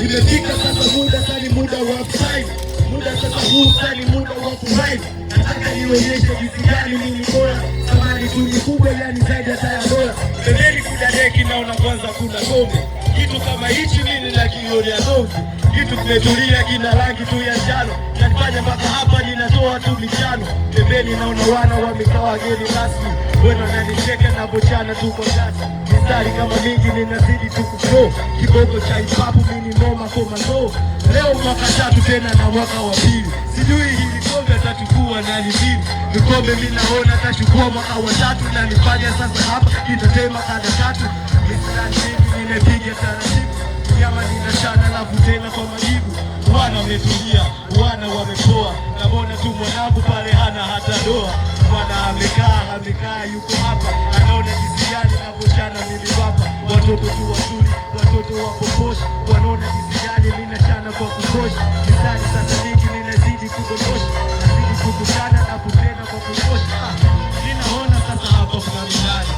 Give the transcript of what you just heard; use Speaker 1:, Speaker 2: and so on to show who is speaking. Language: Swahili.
Speaker 1: Imefika sasa muda sani muda wa fight. Muda sasa huu sani muda wa kufight. Nataka nionyeshe jinsi gani mimi bora. Samani tuni kubwa yani zaidi ya taya bora. Pembeni kuna deki na unakwanza kuna ngome. Kitu kama hichi mimi na kioria dozi. Kitu kimetulia kina rangi tu ya njano. Nanifanya mpaka hapa ninatoa tu michano. Pembeni naona wana wamekaa wageni rasmi. Wena nanicheka na bochana tu kwa sasa. Mistari kama mingi ninazidi tu kuflow. Kiboko cha hip-hop mini noma komando. Leo mwaka 3 tena na mwaka wa 2. Sijui hili kombe atachukua nani mimi. Vikombe mimi naona atachukua mwaka wa 3. Na nifanya sasa hapa kitatema kada 3. Mistari mingi nimepiga taratibu. Nyama ninashana lafu tena kwa majibu. Wana wametulia, wana wamepoa. Naona tu mwanangu pale hana hata doa. Mwana amekaa yuko hapa. Anaona jinsi gani navyochana mimi baba. Watoto tu wazuri, watoto wapo posha. Wanaona jinsi gani ninachana kwa kutosha. Mistari sasa mingi ninazidi kudondosha. Nazidi kukuchana na kutena kwa kutosha. Ninaona sasa hapa kuna midani.